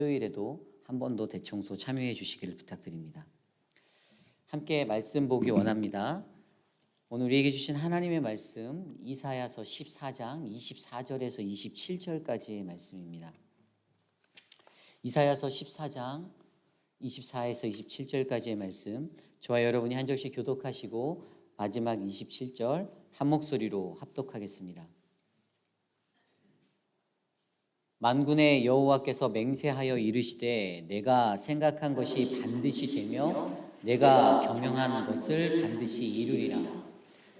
토요일에도 한 번 더 대청소 참여해 주시기를 부탁드립니다. 함께 말씀 보기 원합니다. 오늘 우리에게 주신 하나님의 말씀 이사야서 14장 24절에서 27절까지의 말씀입니다. 이사야서 14장 24에서 27절까지의 말씀, 저와 여러분이 한 절씩 교독하시고 마지막 27절 한 목소리로 합독하겠습니다. 만군의 여호와께서 맹세하여 이르시되 내가 생각한 것이 반드시 되며 내가 경영한 것을 반드시 이루리라.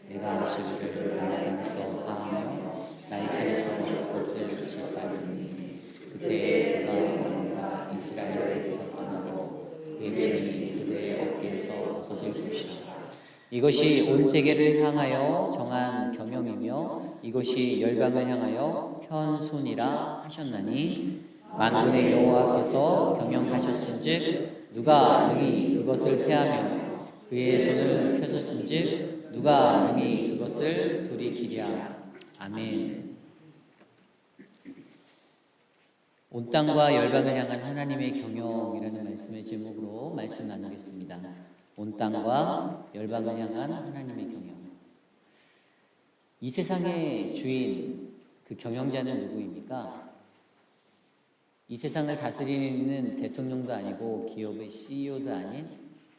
내가 아수르를 나의 땅에서 파하며 나의 산에서 그것을 짓밟으니 그때 그가 뭔가 이스라엘에서 떠나고 그의 짐이 그들의 어깨에서 벗어질 것이라. 이것이 온 세계를 향하여 정한 경영이며 이것이 열방을 향하여 편손이라 하셨나니 만군의 여호와께서 경영하셨은즉 누가 능히 그것을 패하며 그의 손을 펴셨은즉 누가 능히 그것을 돌이키랴. 아멘. 온 땅과 열방을 향한 하나님의 경영이라는 말씀의 제목으로 말씀 나누겠습니다. 온 땅과 열방을 향한 하나님의 경영. 이 세상의 주인, 그 경영자는 누구입니까? 이 세상을 다스리는 이는 대통령도 아니고 기업의 CEO도 아닌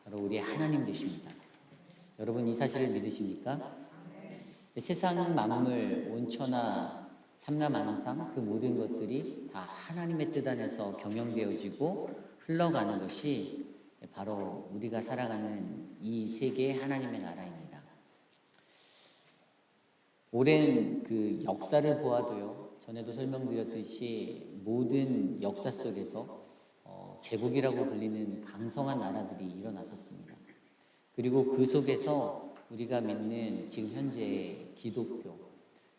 바로 우리 하나님 되십니다. 여러분 이 사실을 믿으십니까? 세상 만물, 온천하, 삼라만상 그 모든 것들이 다 하나님의 뜻 안에서 경영되어지고 흘러가는 것이 바로 우리가 살아가는 이 세계의 하나님의 나라입니다. 오랜 그 역사를 보아도요, 전에도 설명드렸듯이 모든 역사 속에서 제국이라고 불리는 강성한 나라들이 일어났었습니다. 그리고 그 속에서 우리가 믿는 지금 현재 기독교,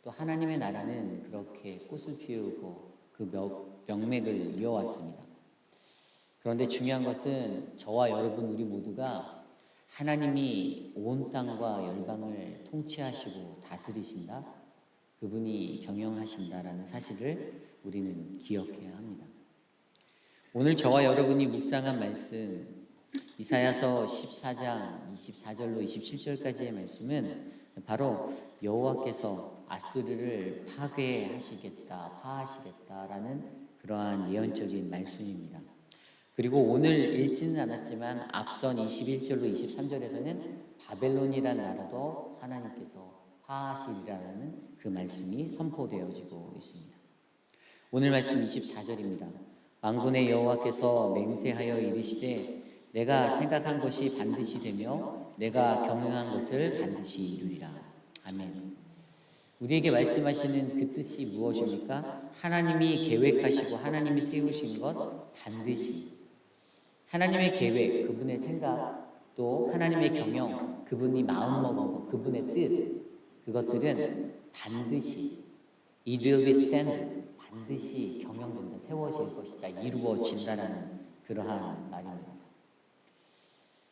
또 하나님의 나라는 그렇게 꽃을 피우고 그 명맥을 이어왔습니다. 그런데 중요한 것은 저와 여러분 우리 모두가 하나님이 온 땅과 열방을 통치하시고 다스리신다, 그분이 경영하신다라는 사실을 우리는 기억해야 합니다. 오늘 저와 여러분이 묵상한 말씀 이사야서 14장 24절로 27절까지의 말씀은 바로 여호와께서 아수르를 파하시겠다라는 그러한 예언적인 말씀입니다. 그리고 오늘 읽지는 않았지만 앞선 21절로 23절에서는 바벨론이라는 나라도 하나님께서 파하시리라는 그 말씀이 선포되어지고 있습니다. 오늘 말씀 24절입니다. 만군의 여호와께서 맹세하여 이르시되 내가 생각한 것이 반드시 되며 내가 경영한 것을 반드시 이루리라. 아멘. 우리에게 말씀하시는 그 뜻이 무엇입니까? 하나님이 계획하시고 하나님이 세우신 것 반드시, 하나님의 계획, 그분의 생각, 또 하나님의 경영, 그분이 마음먹은 것, 그분의 뜻, 그것들은 반드시 it will be stand, 반드시 경영된다, 세워질 것이다, 이루어진다라는 그러한 말입니다.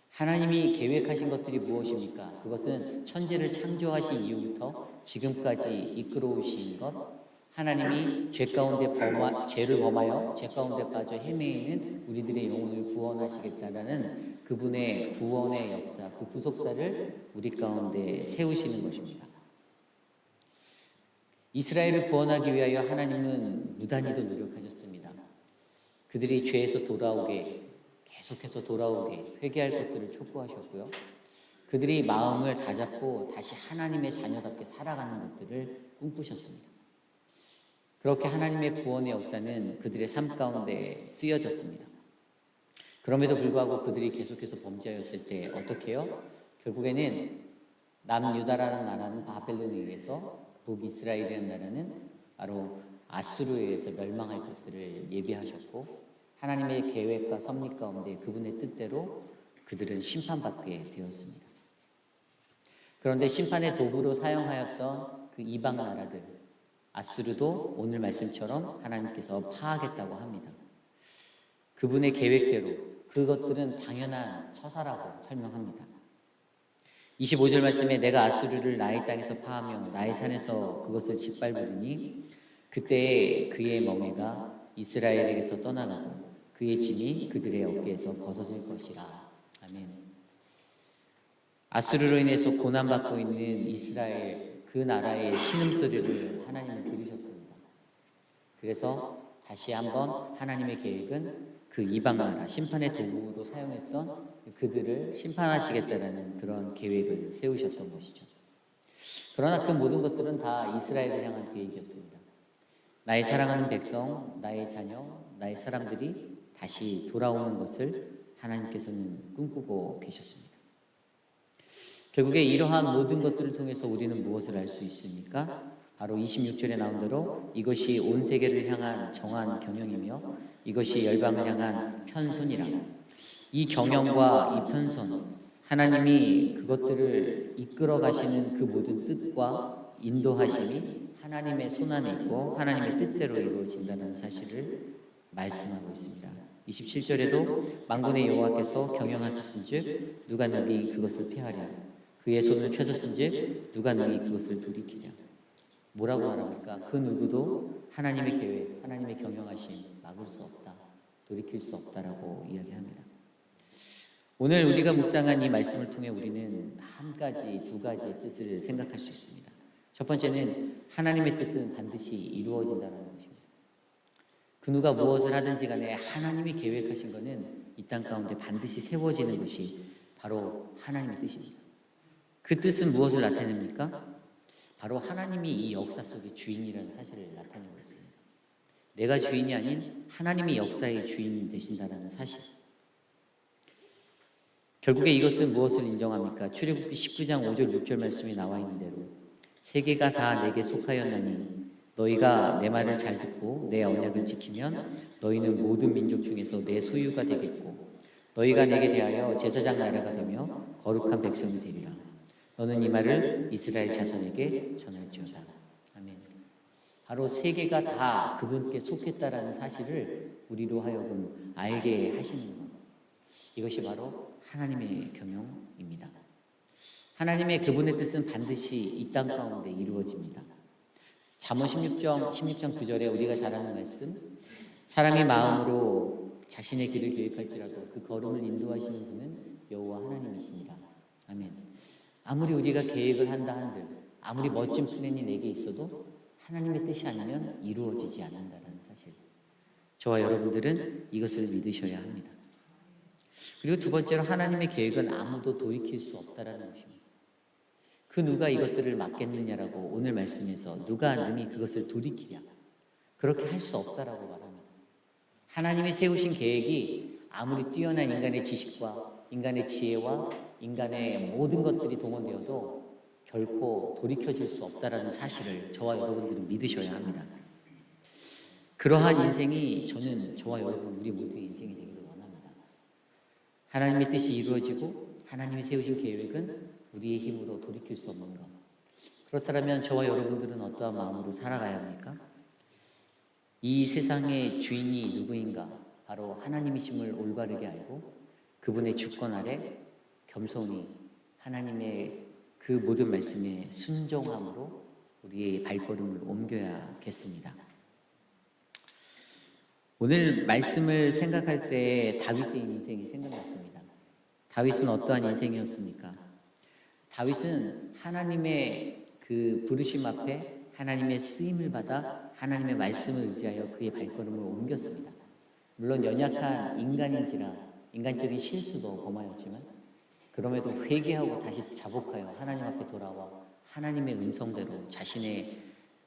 하나님이 계획하신 것들이 무엇입니까? 그것은 천지를 창조하신 이후부터 지금까지 이끌어오신 것, 하나님이 죄를 범하여 죄 가운데 빠져 헤매이는 우리들의 영혼을 구원하시겠다라는 그분의 구원의 역사, 그 구속사를 우리 가운데 세우시는 것입니다. 이스라엘을 구원하기 위하여 하나님은 무단히도 노력하셨습니다. 그들이 죄에서 계속해서 돌아오게 회개할 것들을 촉구하셨고요. 그들이 마음을 다잡고 다시 하나님의 자녀답게 살아가는 것들을 꿈꾸셨습니다. 그렇게 하나님의 구원의 역사는 그들의 삶 가운데 쓰여졌습니다. 그럼에도 불구하고 그들이 계속해서 범죄하였을 때 어떻게 해요? 결국에는 남유다라는 나라는 바벨론에 의해서, 북이스라엘이라는 나라는 바로 아수르에 의해서 멸망할 것들을 예비하셨고, 하나님의 계획과 섭리 가운데 그분의 뜻대로 그들은 심판받게 되었습니다. 그런데 심판의 도구로 사용하였던 그 이방 나라들, 아수르도 오늘 말씀처럼 하나님께서 파하겠다고 합니다. 그분의 계획대로 그것들은 당연한 처사라고 설명합니다. 25절 말씀에 내가 아수르를 나의 땅에서 파하며 나의 산에서 그것을 짓밟으리니 그때에 그의 멍에가 이스라엘에게서 떠나가고 그의 짐이 그들의 어깨에서 벗어질 것이라. 아멘. 아수르로 인해서 고난받고 있는 이스라엘 그 나라의 신음소리를 하나님은 들으셨습니다. 그래서 다시 한번 하나님의 계획은 그 이방 나라 심판의 도구로 사용했던 그들을 심판하시겠다라는 그런 계획을 세우셨던 것이죠. 그러나 그 모든 것들은 다 이스라엘을 향한 계획이었습니다. 나의 사랑하는 백성, 나의 자녀, 나의 사람들이 다시 돌아오는 것을 하나님께서는 꿈꾸고 계셨습니다. 결국에 이러한 모든 것들을 통해서 우리는 무엇을 알 수 있습니까? 바로 26절에 나온 대로 이것이 온 세계를 향한 정한 경영이며 이것이 열방을 향한 편손이라. 이 경영과 이 편손, 하나님이 그것들을 이끌어 가시는 그 모든 뜻과 인도하심이 하나님의 손안에 있고 하나님의 뜻대로 이루어진다는 사실을 말씀하고 있습니다. 27절에도 만군의 여호와께서 경영하셨은즉 누가 능히 그것을 폐하랴. 그의 손을 펴셨은즉 누가 능히 그것을 돌이키랴. 뭐라고 말합니까? 그 누구도 하나님의 계획, 하나님의 경영하심 막을 수 없다, 돌이킬 수 없다라고 이야기합니다. 오늘 우리가 묵상한 이 말씀을 통해 우리는 한 가지, 두 가지의 뜻을 생각할 수 있습니다. 첫 번째는 하나님의 뜻은 반드시 이루어진다는 것입니다. 그 누가 무엇을 하든지 간에 하나님이 계획하신 것은 이 땅 가운데 반드시 세워지는 것이 바로 하나님의 뜻입니다. 그 뜻은 무엇을 나타냅니까? 바로 하나님이 이 역사 속의 주인이라는 사실을 나타내고 있습니다. 내가 주인이 아닌 하나님이 역사의 주인이 되신다는 사실. 결국에 이것은 무엇을 인정합니까? 출애굽기 19장 5절 6절 말씀에 나와 있는 대로 세계가 다 내게 속하였나니 너희가 내 말을 잘 듣고 내 언약을 지키면 너희는 모든 민족 중에서 내 소유가 되겠고 너희가 내게 대하여 제사장 나라가 되며 거룩한 백성이 되리라. 너는 이 말을 이스라엘 자손에게 전할지어다. 아멘. 바로 세계가 다 그분께 속했다라는 사실을 우리로 하여금 알게 하시는 것. 이것이 바로 하나님의 경영입니다. 하나님의 그분의 뜻은 반드시 이 땅 가운데 이루어집니다. 잠언 16장 9절에 우리가 잘 아는 말씀, 사람이 마음으로 자신의 길을 계획할지라도 그 걸음을 인도하시는 분은 여호와 하나님이시니라. 아멘. 아무리 우리가 계획을 한다 한들, 아무리 멋진 플랜이 내게 있어도 하나님의 뜻이 아니면 이루어지지 않는다는 사실. 저와 여러분들은 이것을 믿으셔야 합니다. 그리고 두 번째로 하나님의 계획은 아무도 돌이킬 수 없다라는 것입니다. 그 누가 이것들을 막겠느냐라고 오늘 말씀에서 누가 능히 그것을 돌이키랴. 그렇게 할 수 없다라고 말합니다. 하나님이 세우신 계획이 아무리 뛰어난 인간의 지식과 인간의 지혜와 인간의 모든 것들이 동원되어도 결코 돌이켜질 수 없다라는 사실을 저와 여러분들은 믿으셔야 합니다. 그러한 인생이 저와 여러분 우리 모두의 인생이 되기를 원합니다. 하나님의 뜻이 이루어지고 하나님이 세우신 계획은 우리의 힘으로 돌이킬 수 없는 것. 그렇다면 저와 여러분들은 어떠한 마음으로 살아가야 합니까? 이 세상의 주인이 누구인가? 바로 하나님이심을 올바르게 알고 그분의 주권 아래 겸손히 하나님의 그 모든 말씀에 순종함으로 우리의 발걸음을 옮겨야겠습니다. 오늘 말씀을 생각할 때 다윗의 인생이 생각났습니다. 다윗은 어떠한 인생이었습니까? 다윗은 하나님의 그 부르심 앞에 하나님의 쓰임을 받아 하나님의 말씀을 의지하여 그의 발걸음을 옮겼습니다. 물론 연약한 인간인지라 인간적인 실수도 범하였지만 그럼에도 회개하고 다시 자복하여 하나님 앞에 돌아와 하나님의 음성대로 자신의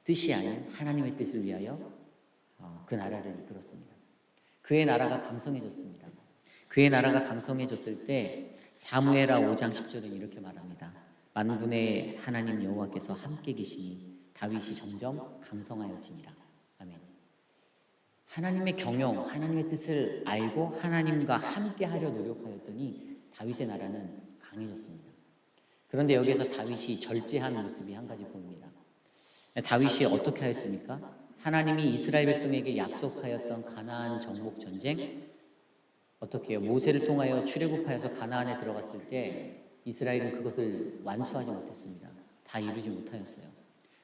뜻이 아닌 하나님의 뜻을 위하여 그 나라를 이끌었습니다. 그의 나라가 강성해졌습니다. 그의 나라가 강성해졌을 때 사무엘하 5장 10절은 이렇게 말합니다. 만군의 하나님 여호와께서 함께 계시니 다윗이 점점 강성하여지니라. 아멘. 하나님의 경영, 하나님의 뜻을 알고 하나님과 함께 하려 노력하였더니 다윗의 나라는 강해졌습니다. 그런데 여기에서 다윗이 절제한 모습이 한 가지 보입니다. 다윗이 어떻게 하였습니까? 하나님이 이스라엘 백성에게 약속하였던 가나안 정복 전쟁, 어떻게 해요? 모세를 통하여 출애굽하여서 가나안에 들어갔을 때 이스라엘은 그것을 완수하지 못했습니다. 다 이루지 못하였어요.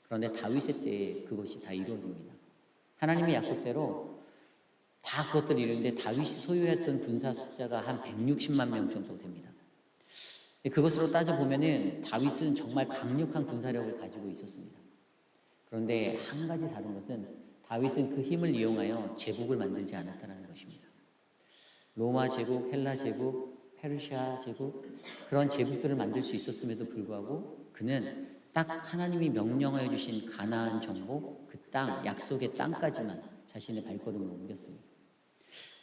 그런데 다윗의 때에 그것이 다 이루어집니다. 하나님의 약속대로 다 그것들을 이루는데 다윗이 소유했던 군사 숫자가 한 160만 명 정도 됩니다. 그것으로 따져보면은 다윗은 정말 강력한 군사력을 가지고 있었습니다. 그런데 한 가지 다른 것은 다윗은 그 힘을 이용하여 제국을 만들지 않았다는 것입니다. 로마 제국, 헬라 제국, 페르시아 제국, 그런 제국들을 만들 수 있었음에도 불구하고 그는 딱 하나님이 명령하여 주신 가나안 정복, 그 땅, 약속의 땅까지만 자신의 발걸음을 옮겼습니다.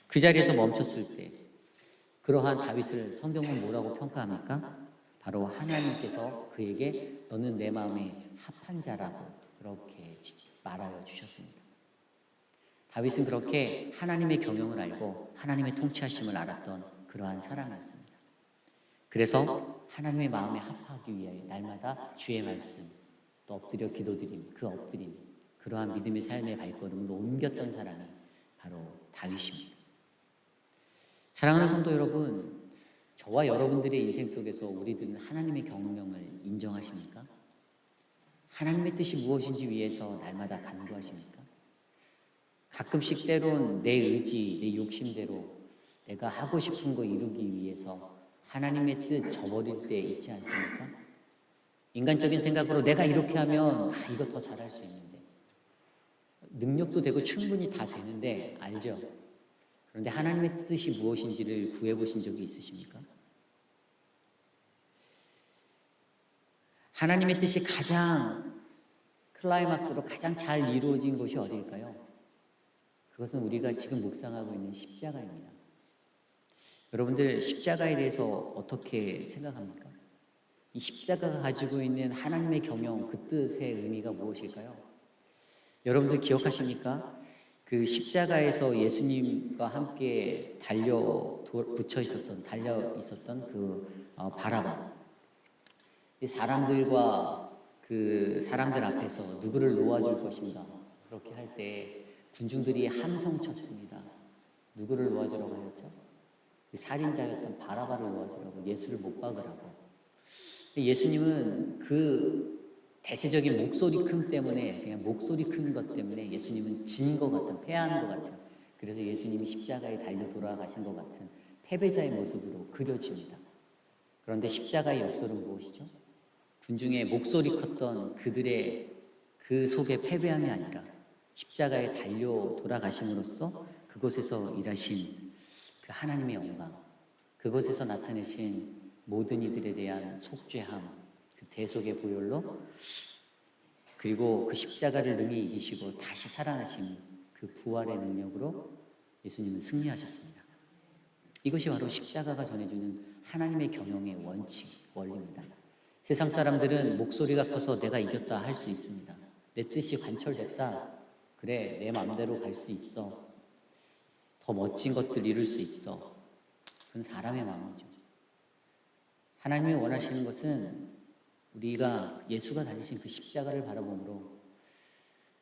그 자리에서 멈췄을 때 그러한 다윗을 성경은 뭐라고 평가합니까? 바로 하나님께서 그에게 너는 내 마음에 합한 자라고 그렇게 말하여 주셨습니다. 다윗은 그렇게 하나님의 경영을 알고 하나님의 통치하심을 알았던 그러한 사람이었습니다. 그래서 하나님의 마음에 합하기 위하여 날마다 주의 말씀, 또 엎드려 기도드림, 그 엎드림, 그러한 믿음의 삶의 발걸음으로 옮겼던 사람이 바로 다윗입니다. 사랑하는 성도 여러분, 저와 여러분들의 인생 속에서 우리들은 하나님의 경영을 인정하십니까? 하나님의 뜻이 무엇인지 위해서 날마다 간구하십니까? 가끔씩 때론 내 의지, 내 욕심대로 내가 하고 싶은 거 이루기 위해서 하나님의 뜻 저버릴 때 있지 않습니까? 인간적인 생각으로 내가 이렇게 하면 이거 더 잘할 수 있는데, 능력도 되고 충분히 다 되는데 알죠? 그런데 하나님의 뜻이 무엇인지를 구해보신 적이 있으십니까? 하나님의 뜻이 가장 클라이막스로 가장 잘 이루어진 곳이 어디일까요? 그것은 우리가 지금 묵상하고 있는 십자가입니다. 여러분들 십자가에 대해서 어떻게 생각합니까? 이 십자가가 가지고 있는 하나님의 경영, 그 뜻의 의미가 무엇일까요? 여러분들 기억하십니까? 그 십자가에서 예수님과 함께 달려 있었던 그 바라바. 이 사람들과 그 사람들 앞에서 누구를 놓아줄 것인가 그렇게 할 때 군중들이 함성 쳤습니다. 누구를 놓아주라고 하였죠? 살인자였던 바라바를 놓아주라고, 예수를 못 박으라고. 예수님은 그 대세적인 목소리 큼 때문에, 그냥 목소리 큰 것 때문에 예수님은 진 것 같은, 패한 것 같은, 그래서 예수님이 십자가에 달려 돌아가신 것 같은 패배자의 모습으로 그려집니다. 그런데 십자가의 역설은 무엇이죠? 군중의 목소리 컸던 그들의 그 속에 패배함이 아니라 십자가에 달려 돌아가심으로써 그곳에서 일하신 그 하나님의 영광, 그곳에서 나타내신 모든 이들에 대한 속죄함, 그 대속의 보혈로, 그리고 그 십자가를 능히 이기시고 다시 살아나신 그 부활의 능력으로 예수님은 승리하셨습니다. 이것이 바로 십자가가 전해주는 하나님의 경영의 원칙, 원리입니다. 세상 사람들은 목소리가 커서 내가 이겼다 할 수 있습니다. 내 뜻이 관철됐다. 그래, 내 마음대로 갈 수 있어. 더 멋진 것들 이룰 수 있어. 그건 사람의 마음이죠. 하나님이 원하시는 것은 우리가 예수가 달리신 그 십자가를 바라보므로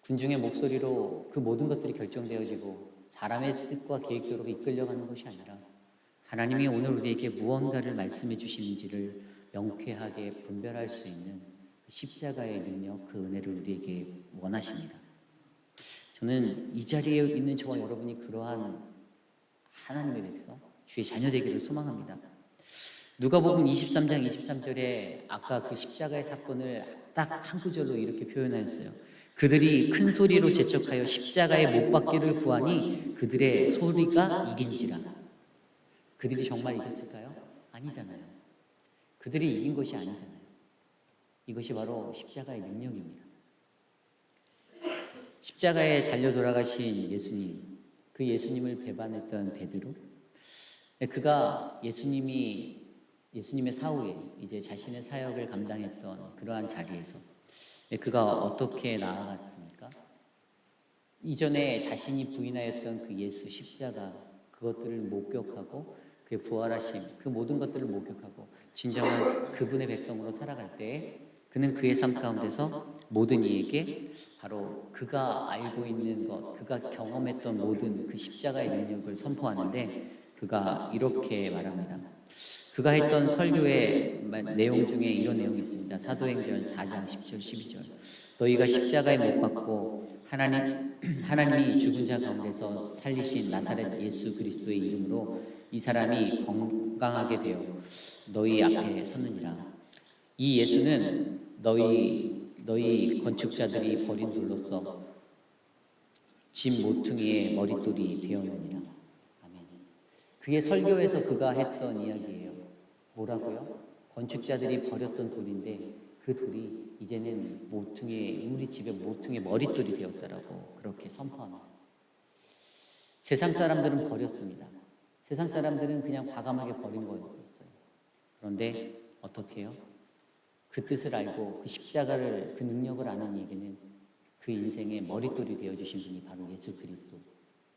군중의 목소리로 그 모든 것들이 결정되어지고 사람의 뜻과 계획대로 이끌려가는 것이 아니라 하나님이 오늘 우리에게 무언가를 말씀해 주시는지를 명쾌하게 분별할 수 있는 그 십자가의 능력, 그 은혜를 우리에게 원하십니다. 저는 이 자리에 있는 저와 여러분이 그러한 하나님의 백성, 주의 자녀 되기를 소망합니다. 누가복음 23장 23절에 아까 그 십자가의 사건을 딱 한 구절로 이렇게 표현하였어요. 그들이 큰 소리로 재촉하여 십자가에 못 박기를 구하니 그들의 소리가 이긴지라. 그들이 정말 이겼을까요? 아니잖아요. 그들이 이긴 것이 아니잖아요. 이것이 바로 십자가의 능력입니다. 십자가에 달려 돌아가신 예수님, 그 예수님을 배반했던 베드로, 그가 예수님의 사후에 이제 자신의 사역을 감당했던 그러한 자리에서 그가 어떻게 나아갔습니까? 이전에 자신이 부인하였던 그 예수 십자가, 그것들을 목격하고 그의 부활하심, 그 모든 것들을 목격하고 진정한 그분의 백성으로 살아갈 때 그는 그의 삶 가운데서 모든 이에게 바로 그가 알고 있는 것, 그가 경험했던 모든 그 십자가의 능력을 선포하는데 그가 이렇게 말합니다. 그가 했던 설교의 내용 중에 이런 내용이 있습니다. 사도행전 4장 10절 12절. 너희가 십자가에 못 박고 하나님이 죽은 자 가운데서 살리신 나사렛 예수 그리스도의 이름으로 이 사람이 건강하게 되어 너희 앞에 섰느니라. 이 예수는 너희 건축자들이 버린 돌로서 집 모퉁이의 머릿돌이 되었느니라. 아멘. 그의 설교에서 그가 했던 이야기예요. 뭐라고요? 건축자들이 버렸던 돌인데 그 돌이 이제는 우리 집의 모퉁이의 머릿돌이 되었다라고 그렇게 선포합니다. 세상 사람들은 버렸습니다. 세상 사람들은 그냥 과감하게 버린 거였어요. 그런데 어떻게 해요? 그 뜻을 알고 그 십자가를, 그 능력을 아는 이에게는 그 인생의 머릿돌이 되어주신 분이 바로 예수 그리스도,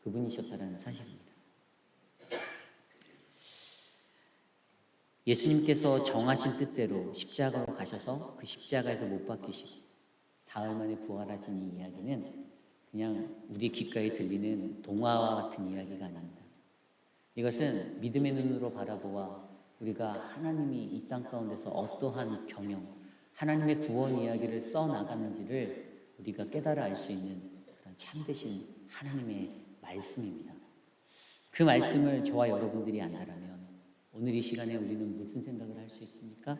그분이셨다는 사실입니다. 예수님께서 정하신 뜻대로 십자가로 가셔서 그 십자가에서 못 박히시고 사흘 만에 부활하신 이 이야기는 그냥 우리 귓가에 들리는 동화와 같은 이야기가 아닙니다. 이것은 믿음의 눈으로 바라보아 우리가 하나님이 이 땅 가운데서 어떠한 경영, 하나님의 구원 이야기를 써나가는지를 우리가 깨달아 알 수 있는 그런 참되신 하나님의 말씀입니다. 그 말씀을 저와 여러분들이 안다라면 오늘 이 시간에 우리는 무슨 생각을 할 수 있습니까?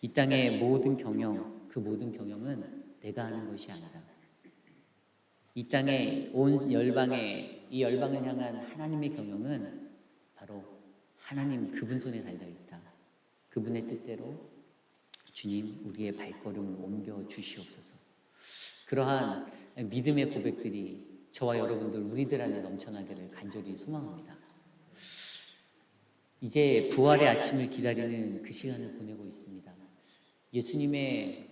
이 땅의 모든 경영, 그 모든 경영은 내가 하는 것이 아니다. 이 땅에 온 열방에, 이 열방을 향한 하나님의 경영은 바로 하나님 그분 손에 달려있다. 그분의 뜻대로 주님 우리의 발걸음을 옮겨 주시옵소서. 그러한 믿음의 고백들이 저와 여러분들 우리들 안에 넘쳐나기를 간절히 소망합니다. 이제 부활의 아침을 기다리는 그 시간을 보내고 있습니다. 예수님의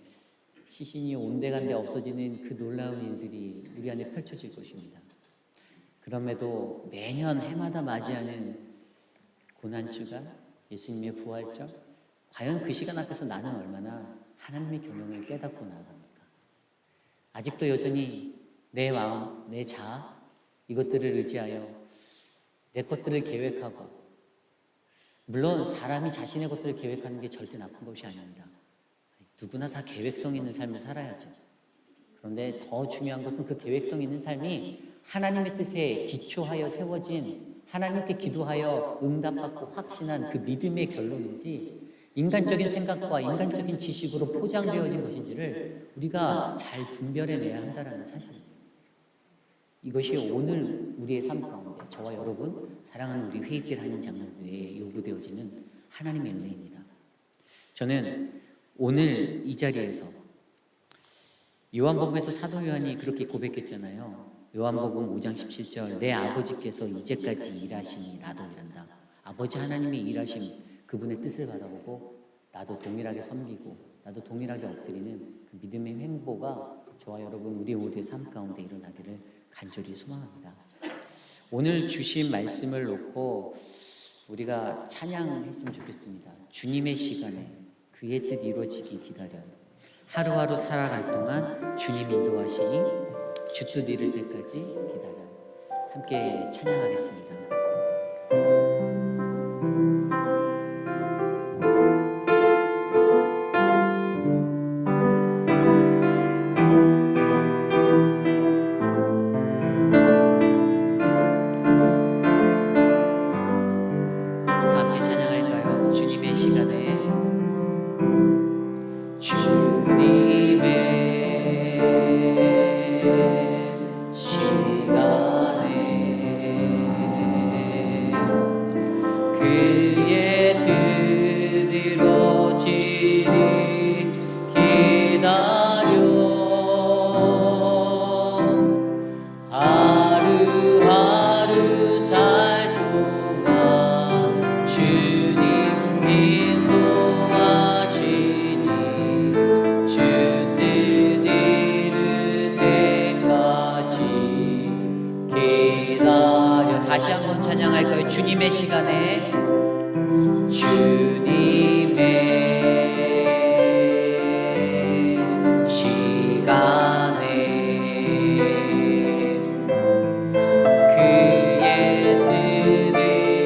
시신이 온데간데 없어지는 그 놀라운 일들이 우리 안에 펼쳐질 것입니다. 그럼에도 매년 해마다 맞이하는 고난주가 예수님의 부활절, 과연 그 시간 앞에서 나는 얼마나 하나님의 경영을 깨닫고 나아갑니까? 아직도 여전히 내 마음, 내 자아, 이것들을 의지하여 내 것들을 계획하고, 물론 사람이 자신의 것들을 계획하는 게 절대 나쁜 것이 아닙니다. 누구나 다 계획성 있는 삶을 살아야죠. 그런데 더 중요한 것은 그 계획성 있는 삶이 하나님의 뜻에 기초하여 세워진, 하나님께 기도하여 응답받고 확신한 그 믿음의 결론인지 인간적인 생각과 인간적인 지식으로 포장되어진 것인지를 우리가 잘 분별해내야 한다는 사실입니다. 이것이 오늘 우리의 삶 가운데 저와 여러분, 사랑하는 우리 회의길 하는 장로교회에 요구되어지는 하나님의 은혜입니다. 저는 오늘 이 자리에서 요한복음에서 사도 요한이 그렇게 고백했잖아요. 요한복음 5장 17절, 내 아버지께서 이제까지 일하시니 나도 일한다. 아버지 하나님의 일하심, 그분의 뜻을 바라보고 나도 동일하게 섬기고 나도 동일하게 엎드리는 그 믿음의 횡보가 저와 여러분 우리 모두의 삶 가운데 일어나기를 간절히 소망합니다. 오늘 주신 말씀을 놓고 우리가 찬양했으면 좋겠습니다. 주님의 시간에 그의 뜻 이루어지기 기다려요. 하루하루 살아갈 동안 주님 인도하시니 주 뜻 이룰 때까지 기다려요. 함께 찬양하겠습니다. 다시 한번 찬양할 거예요. 주님의 시간에, 주님의 시간에 그의 뜻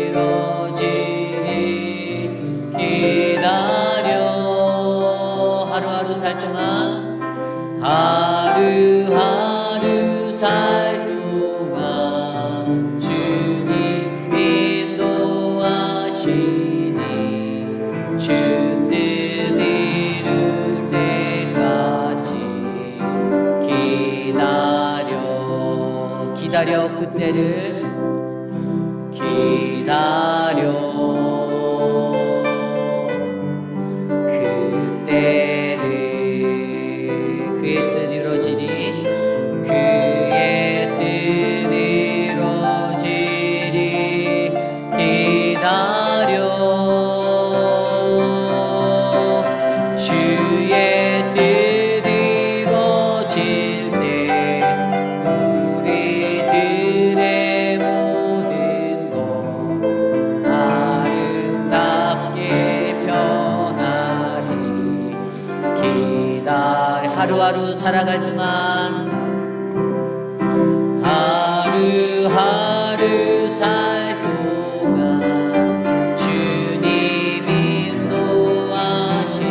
이루어지리 기다려. 하루하루 살 동안 하루하루 기다려 그때를 기다려 그때를 그의 뜻 이루어지니 그의 뜻 이루어지리 기다려 주의 뜻 이루어질 때 우리들의 모든 것 아름답게 변하리 기다려 하루하루 살아갈 동안 하루하루 살 동안 주님 인도하시니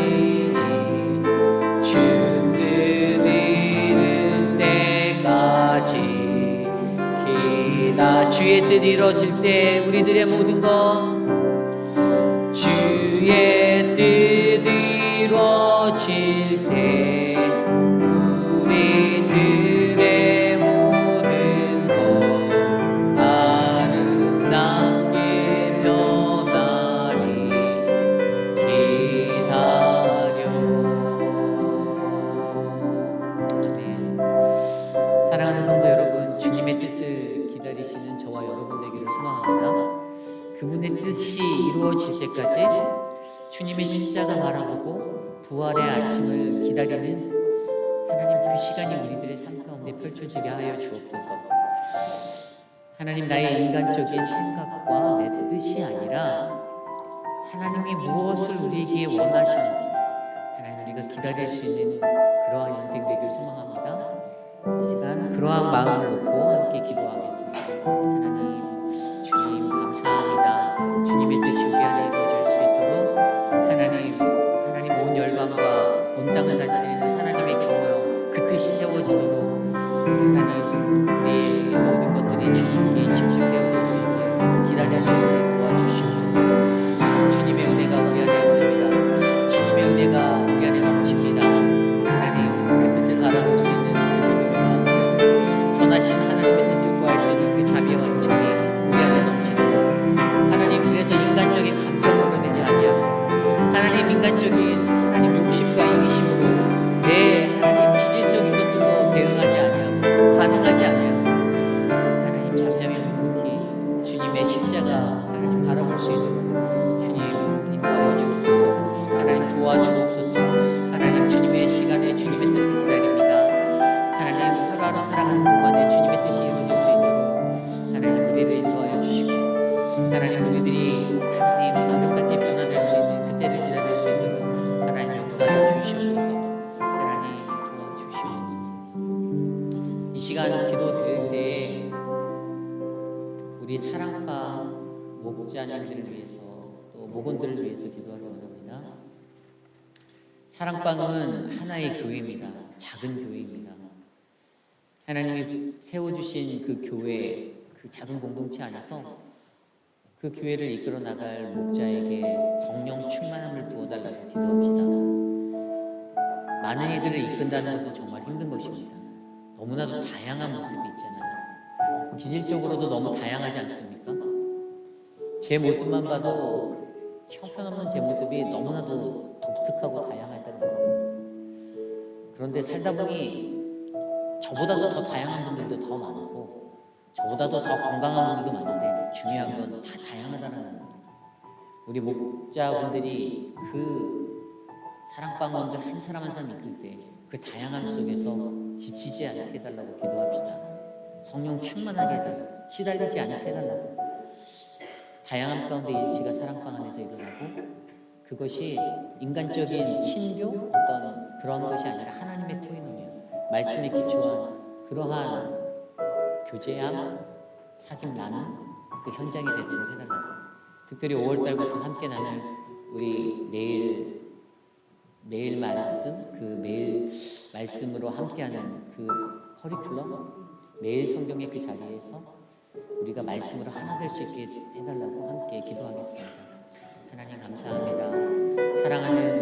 주뜻 이룰 때까지 주의 뜻 이루어질 때 우리들의 모든 것 주의 뜻 이루어질 때 우리들의 모든 것 아름답게 변하리 기다려. 아멘. 사랑하는 성도 여러분, 주님의 뜻을 기다리시는 저와 여러분 되기를 소망합니다. 그분의 뜻이 이루어질 때까지 주님의 십자가 바라보고 부활의 아침을 기다리는 하나님 그 시간이 우리들의 삶 가운데 펼쳐지게 하여 주옵소서. 하나님 나의 인간적인 생각과 내 뜻이 아니라 하나님이 무엇을 우리에게 원하시는지 하나님 우리가 기다릴 수 있는 그러한 인생 되기를 소망합니다. 이 시간 그러한 마음을 놓고 함께 기도하겠습니다. 하나님 주님 감사합니다. 주님의 뜻이 우리 안에 이루어질 수 있도록 하나님 온 열방과 온 땅을 다스리는 하나님의 경영 그 뜻이 세워지도록 하나님 우리의 모든 것들이 주님께 집중되어질 수 있게 기다릴 수 있게 도와주시옵소서. 주님의 은혜가 우리 안에 있습니다. 주님의 은혜가 우리 안에 넘칩니다. 하나님 그 뜻을 바라볼 수 있는 그 믿음의 마음 선하신 하나님의 뜻을 구할 수 있는 그 자비와 은총이 우리 안에 넘치도록 하나님 그래서 인간적인 감정을 드러내지 아니하고 하나님 인간적인 하나님 욕심과 이기심으로 내 하나님 기질적인 것들로 대응하지 아니하고 반응하지 아니하고 하나님 잠잠히 묵묵히 주님의 십자가 하나님 바라볼 수 있도록 주님 인도하여 주옵소서. 하나님 도와주옵소서. 하나님 주님의 시간에 주님의 뜻을 기다립니다. 하나님 하루하루 살아가는 동안에 주님의 뜻이 이루어질 수 있도록 하나님 우리를 인도하여 주시고 하나님 우리들이 하나님 아름답게 변화될 수 있는 그때를 기다릴 수 있도록 하나님 역사하여 주시옵소서. 하나님 도와주시옵소서. 이 시간 기도 드릴 때 우리 사랑방 목자님들을 위해서 또 목원들을 위해서 기도하기 원합니다. 사랑방은 하나의 교회입니다. 작은 교회입니다. 하나님이 세워주신 그 교회, 그 작은 공동체 안에서 그 교회를 이끌어 나갈 목자에게 성령 충만함을 부어달라고 기도합시다. 많은 이들을 이끈다는 것은 정말 힘든 것입니다. 너무나도 다양한 모습이 있잖아요. 기질적으로도 너무 다양하지 않습니까? 제 모습만 봐도 형편없는 제 모습이 너무나도 독특하고 다양하다는 것입니다. 그런데 살다 보니 저보다도 더 다양한 분들도 더 많고 저보다도 더 건강한 분들도 많은데 중요한 건 다 다양하다는 겁니다. 우리 목자분들이 그 사랑방원들 한 사람 한 사람 이끌 때 그 다양함 속에서 지치지 않게 해달라고 기도합시다. 성령 충만하게 해달라고, 시달리지 않게 해달라고. 다양함 가운데 일치가 사랑방 안에서 일어나고 그것이 인간적인 친교 어떤 그런 것이 아니라 하나님의 코이노니아 말씀에 기초한 그러한 교제함, 사귐 나눔 그 현장이 되도록 해달라고. 특별히 5월달부터 함께 나눌 우리 매일 말씀 그 매일 말씀으로 함께하는 그 커리큘럼 매일 성경의 그 자리에서 우리가 말씀으로 하나 될 수 있게 해달라고 함께 기도하겠습니다. 하나님 감사합니다. 사랑하는